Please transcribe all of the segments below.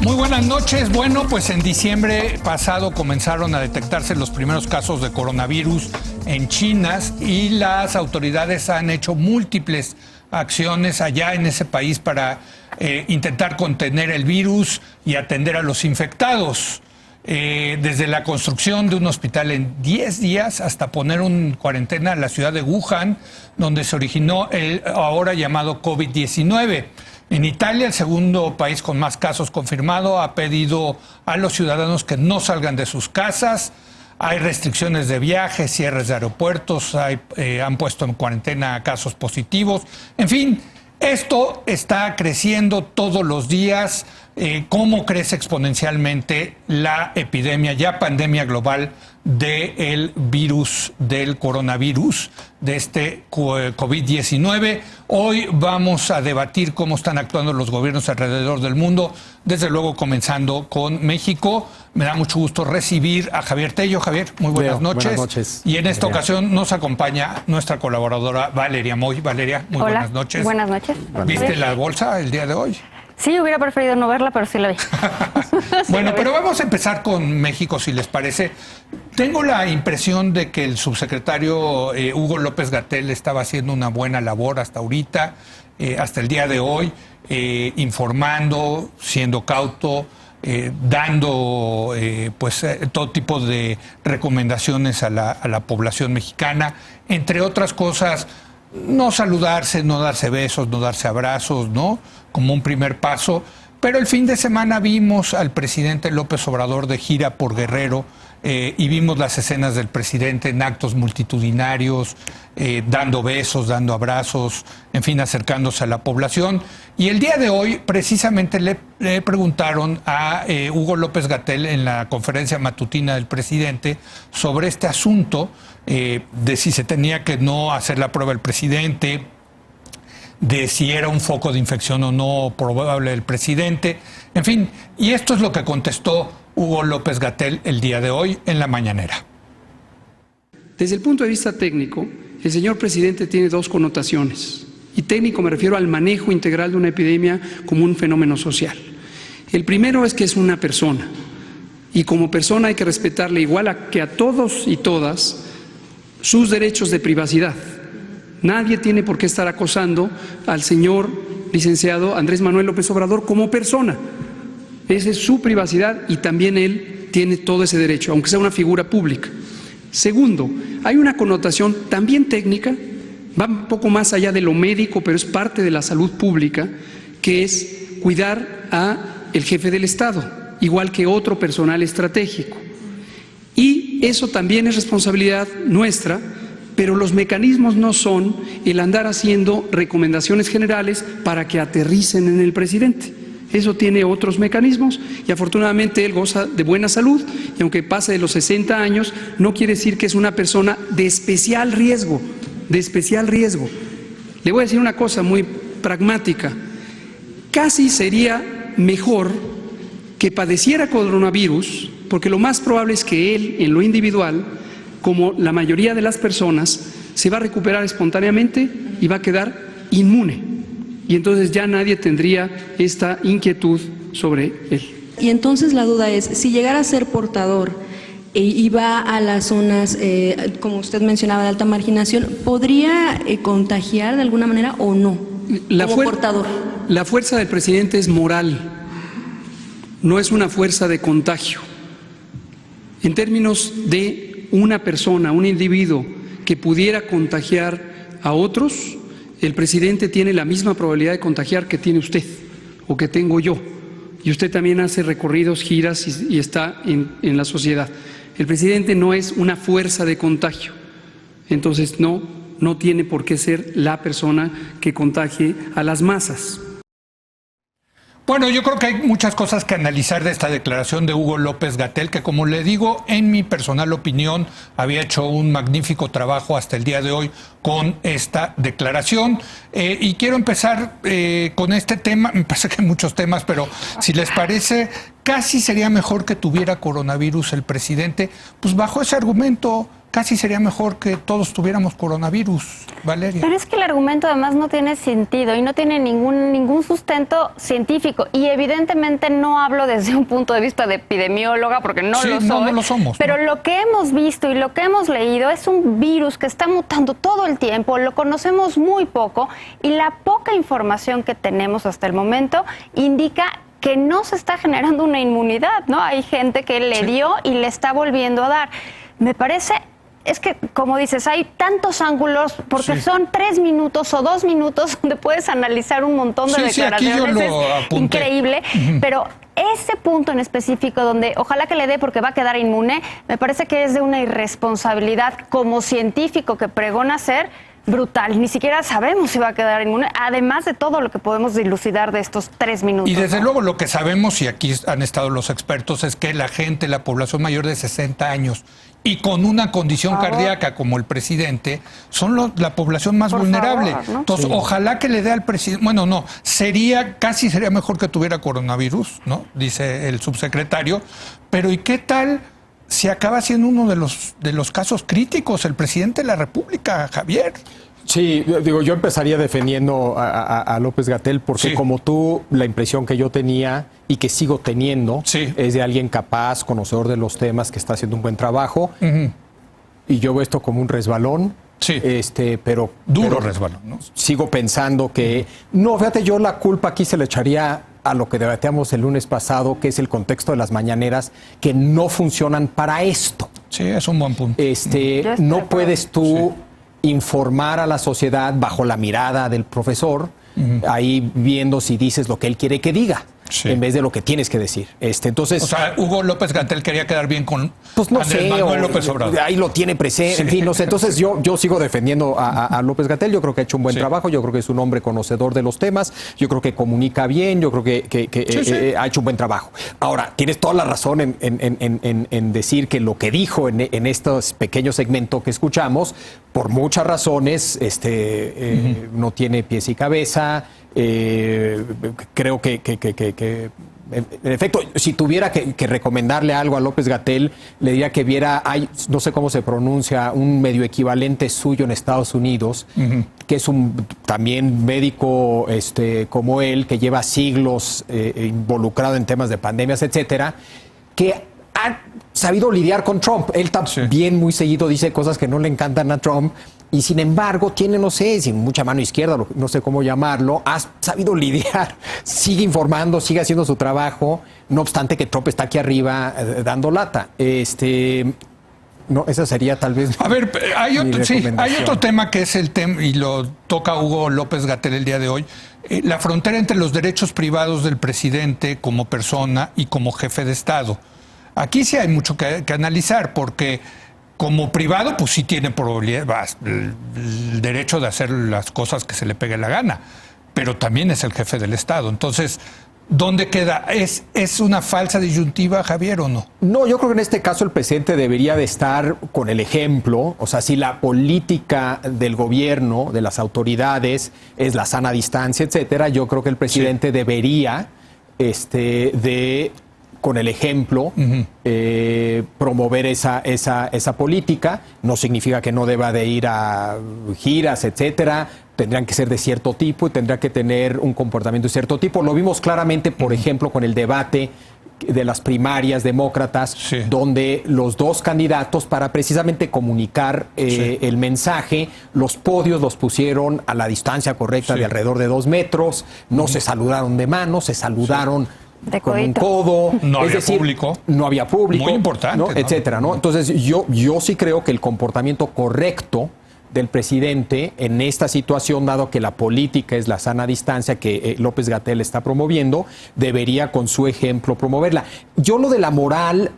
Muy buenas noches. Bueno, pues en diciembre pasado comenzaron a detectarse los primeros casos de coronavirus en China y las autoridades han hecho múltiples acciones allá en ese país para intentar contener el virus y atender a los infectados. Desde la construcción de un hospital en 10 días hasta poner en cuarentena la ciudad de Wuhan, donde se originó el ahora llamado COVID-19. En Italia, el segundo país con más casos confirmados, ha pedido a los ciudadanos que no salgan de sus casas. Hay restricciones de viajes, cierres de aeropuertos, han puesto en cuarentena casos positivos. En fin, esto está creciendo todos los días. Cómo crece exponencialmente la epidemia, ya pandemia global del virus, del coronavirus, de este COVID-19. Hoy vamos a debatir cómo están actuando los gobiernos alrededor del mundo, desde luego comenzando con México. Me da mucho gusto recibir a Javier Tello. Javier, muy buenas noches. Buenas noches. Y en esta ocasión nos acompaña nuestra colaboradora Valeria Moy. Valeria, muy buenas noches. Buenas noches. ¿Viste la bolsa el día de hoy? Sí, hubiera preferido no verla, pero sí la vi. Bueno, pero vamos a empezar con México, si les parece. Tengo la impresión de que el subsecretario Hugo López-Gatell estaba haciendo una buena labor hasta ahorita, hasta el día de hoy, informando, siendo cauto, dando todo tipo de recomendaciones a la población mexicana, entre otras cosas. No saludarse, no darse besos, no darse abrazos, ¿no? Como un primer paso. Pero el fin de semana vimos al presidente López Obrador de gira por Guerrero y vimos las escenas del presidente en actos multitudinarios, dando besos, dando abrazos, en fin, acercándose a la población. Y el día de hoy, precisamente, le preguntaron a Hugo López-Gatell en la conferencia matutina del presidente sobre este asunto de si se tenía que no hacer la prueba el presidente, de si era un foco de infección o no probable el presidente, en fin, y esto es lo que contestó Hugo López-Gatell el día de hoy en la mañanera. Desde el punto de vista técnico, el señor presidente tiene dos connotaciones, y técnico me refiero al manejo integral de una epidemia como un fenómeno social. El primero es que es una persona, y como persona hay que respetarle igual que a todos y todas sus derechos de privacidad. Nadie tiene por qué estar acosando al señor licenciado Andrés Manuel López Obrador como persona. Esa es su privacidad y también él tiene todo ese derecho, aunque sea una figura pública. Segundo, hay una connotación también técnica, va un poco más allá de lo médico, pero es parte de la salud pública, que es cuidar al jefe del Estado, igual que otro personal estratégico. Y eso también es responsabilidad nuestra, pero los mecanismos no son el andar haciendo recomendaciones generales para que aterricen en el presidente. Eso tiene otros mecanismos y afortunadamente él goza de buena salud y aunque pase de los 60 años, no quiere decir que es una persona de especial riesgo, Le voy a decir una cosa muy pragmática. Casi sería mejor que padeciera coronavirus, porque lo más probable es que él, en lo individual, como la mayoría de las personas, se va a recuperar espontáneamente y va a quedar inmune. Y entonces ya nadie tendría esta inquietud sobre él. Y entonces la duda es, si llegara a ser portador y va a las zonas, como usted mencionaba, de alta marginación, ¿podría contagiar de alguna manera o no como portador? La fuerza del presidente es moral, no es una fuerza de contagio. En términos de una persona, un individuo que pudiera contagiar a otros, el presidente tiene la misma probabilidad de contagiar que tiene usted o que tengo yo. Y usted también hace recorridos, giras y está en la sociedad. El presidente no es una fuerza de contagio. Entonces no tiene por qué ser la persona que contagie a las masas. Bueno, yo creo que hay muchas cosas que analizar de esta declaración de Hugo López-Gatell, que como le digo, en mi personal opinión, había hecho un magnífico trabajo hasta el día de hoy con esta declaración. Y quiero empezar con este tema, me parece que hay muchos temas, pero si les parece, casi sería mejor que tuviera coronavirus el presidente, pues bajo ese argumento casi sería mejor que todos tuviéramos coronavirus, Valeria. Pero es que el argumento además no tiene sentido y no tiene ningún sustento científico. Y evidentemente no hablo desde un punto de vista de epidemióloga, porque no lo soy. No lo somos. Pero lo que hemos visto y lo que hemos leído es un virus que está mutando todo el tiempo, lo conocemos muy poco y la poca información que tenemos hasta el momento indica que no se está generando una inmunidad, ¿no? Hay gente que le dio y le está volviendo a dar. Me parece, es que como dices, hay tantos ángulos, porque son 3 minutos o 2 minutos donde puedes analizar un montón de declaraciones. Aquí yo lo apunté. Increíble, pero ese punto en específico donde ojalá que le dé porque va a quedar inmune, me parece que es de una irresponsabilidad como científico que pregona ser brutal. Ni siquiera sabemos si va a quedar inmune, además de todo lo que podemos dilucidar de estos 3 minutos. Y desde luego lo que sabemos, y aquí han estado los expertos, es que la gente, la población mayor de 60 años y con una condición cardíaca como el presidente, son la población más vulnerable. Favor, ¿no? Entonces, ojalá que le dé al presidente, bueno, no, casi sería mejor que tuviera coronavirus, ¿no? Dice el subsecretario, pero ¿y qué tal si acaba siendo uno de los casos críticos el presidente de la República, Javier? Sí, digo, yo empezaría defendiendo a López-Gatell porque como tú, la impresión que yo tenía y que sigo teniendo es de alguien capaz, conocedor de los temas, que está haciendo un buen trabajo. Y yo veo esto como un resbalón. Pero duro resbalón, ¿no? Sigo pensando que... No, fíjate, yo la culpa aquí se le echaría a lo que debatíamos el lunes pasado, que es el contexto de las mañaneras, que no funcionan para esto. Sí, es un buen punto. No puedes tú informar a la sociedad bajo la mirada del profesor, ahí viendo si dices lo que él quiere que diga, en vez de lo que tienes que decir. Entonces, o sea, Hugo López-Gatell quería quedar bien con Andrés Manuel López Obrador. Ahí lo tiene presente, en fin, no sé. Entonces yo sigo defendiendo a López-Gatell. Yo creo que ha hecho un buen trabajo, yo creo que es un hombre conocedor de los temas, yo creo que comunica bien, yo creo que ha hecho un buen trabajo. Ahora, tienes toda la razón en decir que lo que dijo en estos pequeños segmentos que escuchamos, por muchas razones, no tiene pies y cabeza. Creo que en efecto, si tuviera que recomendarle algo a López-Gatell, le diría que viera, no sé cómo se pronuncia, un medio equivalente suyo en Estados Unidos, que es un también médico como él, que lleva siglos involucrado en temas de pandemias, etcétera, que ha sabido lidiar con Trump. Él también muy seguido dice cosas que no le encantan a Trump, y sin embargo tiene, no sé, sin mucha mano izquierda, no sé cómo llamarlo, ha sabido lidiar, sigue informando, sigue haciendo su trabajo, no obstante que Trump está aquí arriba dando lata. No, esa sería tal vez. A ver, hay otro tema que es el tema, y lo toca Hugo López-Gatell el día de hoy, la frontera entre los derechos privados del presidente como persona y como jefe de Estado. Aquí sí hay mucho que analizar, porque como privado, pues sí tiene el derecho de hacer las cosas que se le pegue la gana, pero también es el jefe del Estado. Entonces, ¿dónde queda? ¿Es una falsa disyuntiva, Javier, o no? No, yo creo que en este caso el presidente debería de estar con el ejemplo. O sea, si la política del gobierno, de las autoridades, es la sana distancia, etcétera, yo creo que el presidente debería con el ejemplo, promover esa política. No significa que no deba de ir a giras, etcétera. Tendrán que ser de cierto tipo y tendrá que tener un comportamiento de cierto tipo. Lo vimos claramente, por ejemplo, con el debate de las primarias demócratas, donde los dos candidatos, para precisamente comunicar el mensaje, los podios los pusieron a la distancia correcta de alrededor de 2 metros, no se saludaron de mano, se saludaron con un codo. No había público. No había público. Muy importante. ¿no? Etcétera, ¿no? Entonces, yo sí creo que el comportamiento correcto del presidente en esta situación, dado que la política es la sana distancia que López-Gatell está promoviendo, debería con su ejemplo promoverla. Yo lo de la moral,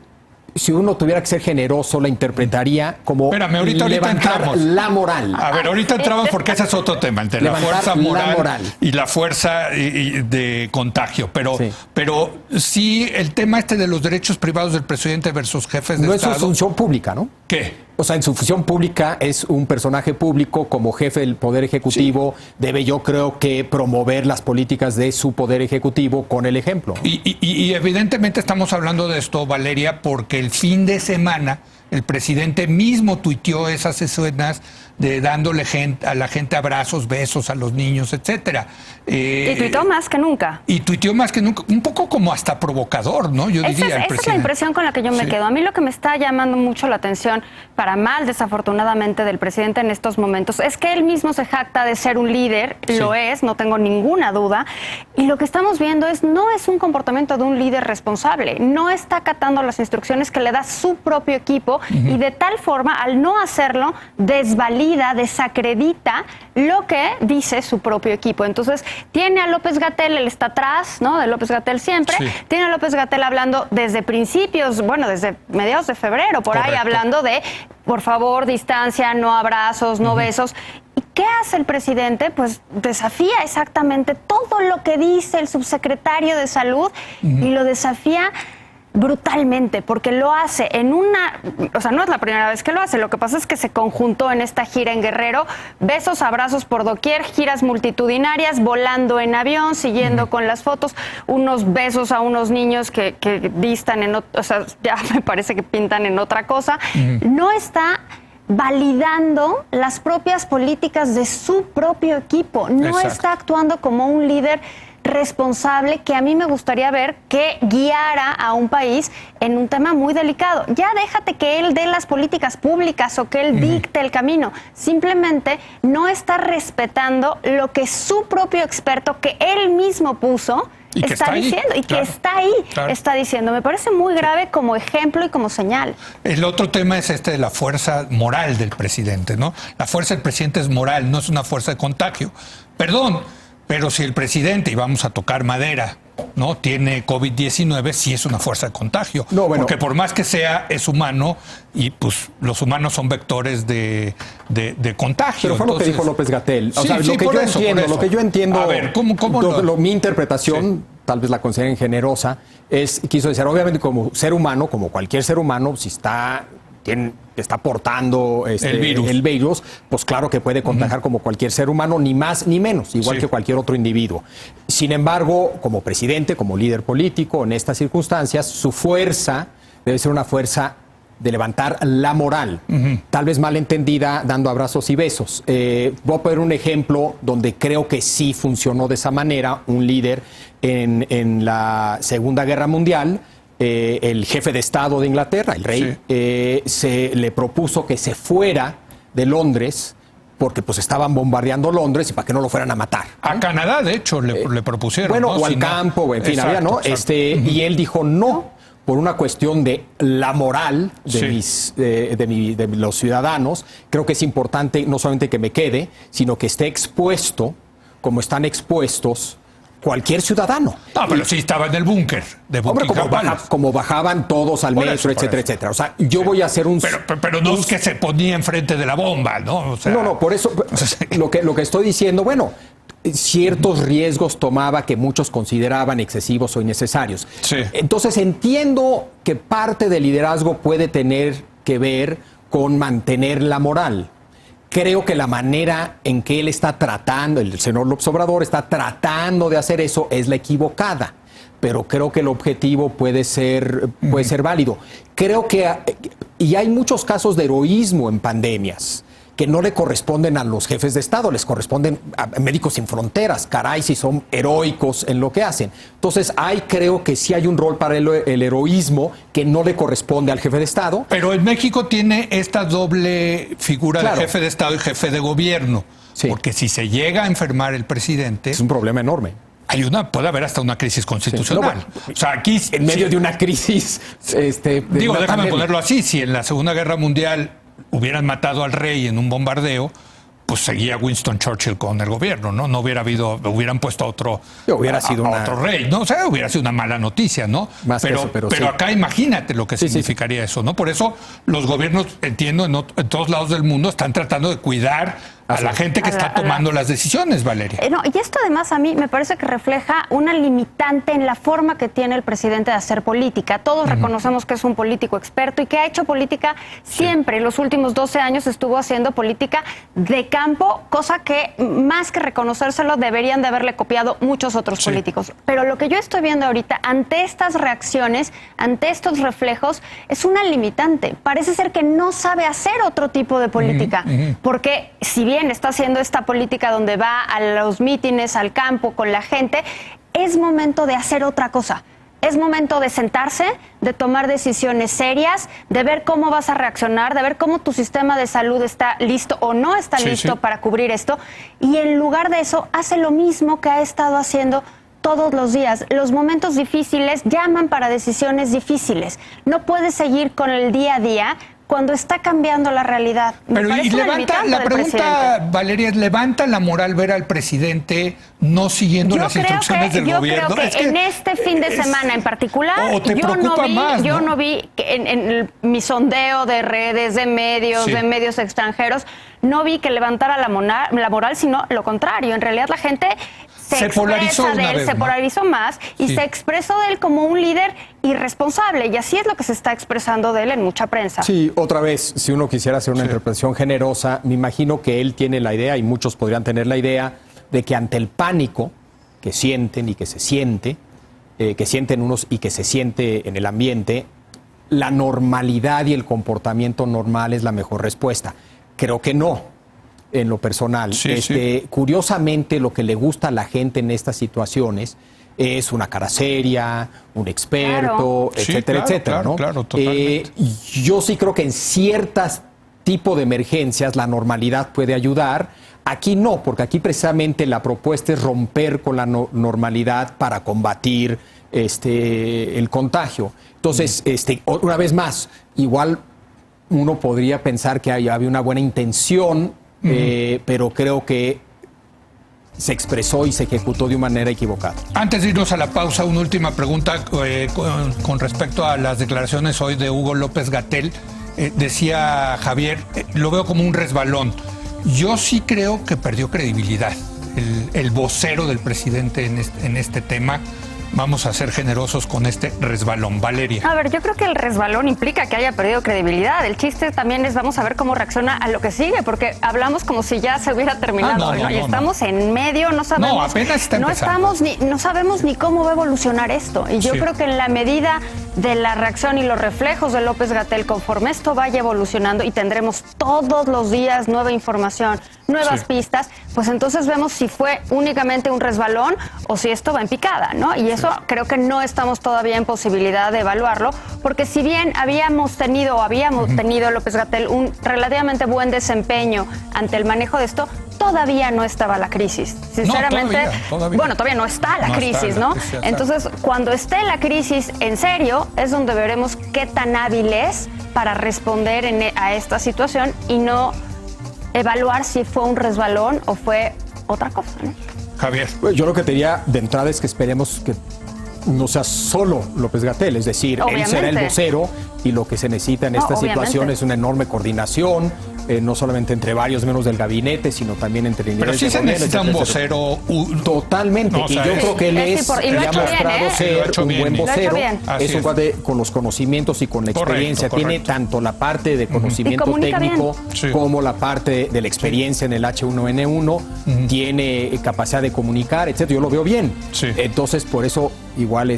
si uno tuviera que ser generoso, la interpretaría como ahorita levantar entramos. La moral. A ver, ahorita entramos porque ese es otro tema, entre la fuerza moral y la fuerza de contagio. Pero sí, el tema de los derechos privados del presidente versus jefes de Estado. No es su función pública, ¿no? ¿Qué? O sea, en su función pública es un personaje público, como jefe del Poder Ejecutivo, debe, yo creo, que promover las políticas de su Poder Ejecutivo con el ejemplo. Y evidentemente estamos hablando de esto, Valeria, porque el fin de semana El presidente mismo tuiteó esas escenas de dándole a la gente abrazos, besos a los niños, etcétera. Y tuiteó más que nunca. Y tuiteó más que nunca, un poco como hasta provocador, ¿no? Yo diría, esa es la impresión con la que yo me quedo. A mí lo que me está llamando mucho la atención, para mal desafortunadamente del presidente en estos momentos, es que él mismo se jacta de ser un líder, lo es, no tengo ninguna duda, y lo que estamos viendo no es un comportamiento de un líder responsable, no está acatando las instrucciones que le da su propio equipo y de tal forma, al no hacerlo, desacredita lo que dice su propio equipo. Entonces, tiene a López-Gatell, él está atrás, ¿no? De López-Gatell siempre, tiene a López-Gatell hablando desde principios, bueno, desde mediados de febrero, por ahí, hablando de, por favor, distancia, no abrazos, no besos. ¿Y qué hace el presidente? Pues desafía exactamente todo lo que dice el subsecretario de Salud y lo desafía brutalmente, porque lo hace en o sea, no es la primera vez que lo hace, lo que pasa es que se conjuntó en esta gira en Guerrero, besos, abrazos por doquier, giras multitudinarias, volando en avión, siguiendo con las fotos, unos besos a unos niños que distan o sea, ya me parece que pintan en otra cosa. No está validando las propias políticas de su propio equipo, no está actuando como un líder responsable que a mí me gustaría ver que guiara a un país en un tema muy delicado. Ya déjate que él dé las políticas públicas o que él dicte el camino. Simplemente no está respetando lo que su propio experto, que él mismo puso, está diciendo y que está ahí, está diciendo. Me parece muy grave como ejemplo y como señal. El otro tema es de la fuerza moral del presidente, ¿no? La fuerza del presidente es moral, no es una fuerza de contagio. Perdón, pero si el presidente, y vamos a tocar madera, ¿no?, tiene COVID-19, sí es una fuerza de contagio. No, bueno, porque por más que sea, es humano y pues los humanos son vectores de contagio. Pero fue lo que dijo López-Gatell. O sea, lo que yo entiendo, a ver, ¿cómo mi interpretación, tal vez la consideren generosa, quiso decir, obviamente como ser humano, como cualquier ser humano, si está portando el virus, pues claro que puede contagiar como cualquier ser humano, ni más ni menos, igual que cualquier otro individuo. Sin embargo, como presidente, como líder político, en estas circunstancias, su fuerza debe ser una fuerza de levantar la moral, tal vez mal entendida, dando abrazos y besos. Voy a poner un ejemplo donde creo que sí funcionó de esa manera, un líder en la Segunda Guerra Mundial. El jefe de Estado de Inglaterra, el rey, se le propuso que se fuera de Londres porque pues estaban bombardeando Londres y para que no lo fueran a matar, ¿no? A Canadá, de hecho, le propusieron. Bueno, ¿no? o al campo, en fin, había, ¿no? Y él dijo no, por una cuestión de la moral de los ciudadanos. Creo que es importante no solamente que me quede, sino que esté expuesto, como están expuestos cualquier ciudadano. No, pero sí estaba en el búnker de Buckingham Palace. Como bajaban todos al metro, etcétera, etcétera. O sea, yo voy a hacer un... Pero no es que se ponía enfrente de la bomba, ¿no? O sea, no, por eso lo que estoy diciendo, bueno, ciertos riesgos tomaba que muchos consideraban excesivos o innecesarios. Sí. Entonces entiendo que parte del liderazgo puede tener que ver con mantener la moral. Creo que la manera en que él está tratando, el señor López Obrador está tratando de hacer eso, es la equivocada. Pero creo que el objetivo puede ser válido. Creo que y hay muchos casos de heroísmo en pandemias que no le corresponden a los jefes de Estado, les corresponden a Médicos Sin Fronteras. Caray, si son heroicos en lo que hacen. Entonces, creo que sí hay un rol para el heroísmo que no le corresponde al jefe de Estado. Pero en México tiene esta doble figura de jefe de Estado y jefe de gobierno. Sí. Porque si se llega a enfermar el presidente... Es un problema enorme. Puede haber hasta una crisis constitucional. Sí, o sea, aquí... En medio de una crisis... déjame ponerlo así. Si en la Segunda Guerra Mundial hubieran matado al rey en un bombardeo, pues seguía Winston Churchill con el gobierno, ¿no? No hubiera hubieran puesto a otro rey, ¿no? O sea, hubiera sido una mala noticia, ¿no? Pero sí. Acá imagínate lo que significaría eso, ¿no? Por eso los gobiernos, entiendo, en todos lados del mundo están tratando de cuidar a la gente que está tomando las decisiones, Valeria. No, y esto además a mí me parece que refleja una limitante en la forma que tiene el presidente de hacer política. Todos reconocemos que es un político experto y que ha hecho política siempre. En los últimos 12 años estuvo haciendo política de campo, cosa que más que reconocérselo deberían de haberle copiado muchos otros políticos. Pero lo que yo estoy viendo ahorita ante estas reacciones, ante estos reflejos, es una limitante. Parece ser que no sabe hacer otro tipo de política, porque si bien está haciendo esta política donde va a los mítines, al campo, con la gente, es momento de hacer otra cosa. Es momento de sentarse, de tomar decisiones serias, de ver cómo vas a reaccionar, de ver cómo tu sistema de salud está listo o no está listo para cubrir esto. Y en lugar de eso, hace lo mismo que ha estado haciendo todos los días. Los momentos difíciles llaman para decisiones difíciles. No puedes seguir con el día a día cuando está cambiando la realidad. Pero y levanta, la pregunta, Valeria, es, ¿levanta la moral ver al presidente no siguiendo las instrucciones del gobierno? Yo creo que en este fin de semana en particular, yo no vi en mi sondeo de redes, de medios extranjeros, no vi que levantara la moral, sino lo contrario. En realidad la gente se polarizó más y se expresó de él como un líder irresponsable, y así es lo que se está expresando de él en mucha prensa. Sí, otra vez, si uno quisiera hacer una interpretación generosa, me imagino que él tiene la idea, y muchos podrían tener la idea, de que ante el pánico que sienten y que se siente, que sienten unos y que se siente en el ambiente, la normalidad y el comportamiento normal es la mejor respuesta. Creo que no. En lo personal. Curiosamente, lo que le gusta a la gente en estas situaciones es una cara seria, un experto, etcétera, etcétera, ¿no? Claro, totalmente. Yo sí creo que en ciertos tipos de emergencias la normalidad puede ayudar. Aquí no, porque aquí precisamente la propuesta es romper con la normalidad para combatir el contagio. Entonces, una vez más, igual uno podría pensar que había una buena intención, pero creo que se expresó y se ejecutó de una manera equivocada. Antes de irnos a la pausa, una última pregunta con respecto a las declaraciones hoy de Hugo López-Gatell. Decía Javier, lo veo como un resbalón. Yo sí creo que perdió credibilidad el vocero del presidente en este tema. Vamos a ser generosos con este resbalón. Valeria. A ver, yo creo que el resbalón implica que haya perdido credibilidad. El chiste también es vamos a ver cómo reacciona a lo que sigue, porque hablamos como si ya se hubiera terminado. Y estamos en medio, no sabemos. Apenas está empezando. No sabemos ni cómo va a evolucionar esto. Y yo creo que en la medida de la reacción y los reflejos de López-Gatell, conforme esto vaya evolucionando y tendremos todos los días nueva información, nuevas pistas, pues entonces vemos si fue únicamente un resbalón o si esto va en picada, ¿no? Y eso creo que no estamos todavía en posibilidad de evaluarlo, porque si bien habíamos tenido López-Gatell un relativamente buen desempeño ante el manejo de esto, todavía no estaba la crisis. Sinceramente, todavía no está la crisis, ¿no? Entonces, cuando esté la crisis en serio, es donde veremos qué tan hábil es para responder a esta situación y no evaluar si fue un resbalón o fue otra cosa, ¿no? Javier. Yo lo que te diría de entrada es que esperemos que no sea solo López-Gatell, es decir, él será el vocero y lo que se necesita en esta situación es una enorme coordinación, no solamente entre varios miembros del gabinete, sino también entre líderes. Pero sí se necesita un vocero. Totalmente. Y yo creo que él ha mostrado ser un buen vocero. Es un cuate con los conocimientos y con la experiencia. Tiene tanto la parte de conocimiento técnico como la parte de la experiencia en el H1N1. Tiene capacidad de comunicar, etcétera. Yo lo veo bien. Entonces, por eso igual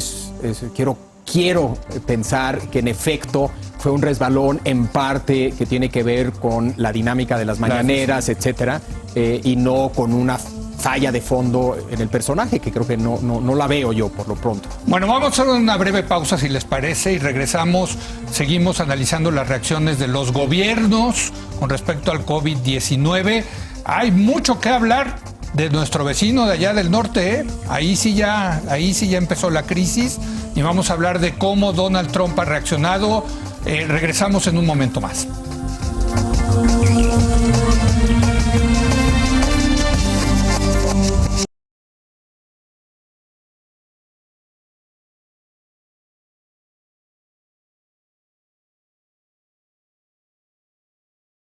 quiero pensar que en efecto fue un resbalón en parte que tiene que ver con la dinámica de las mañaneras, etcétera, y no con una falla de fondo en el personaje, que creo que no la veo yo por lo pronto. Bueno, vamos a hacer una breve pausa si les parece y regresamos. Seguimos analizando las reacciones de los gobiernos con respecto al COVID-19. Hay mucho que hablar de nuestro vecino de allá del norte, ¿eh? Ahí sí ya empezó la crisis y vamos a hablar de cómo Donald Trump ha reaccionado. Regresamos en un momento más.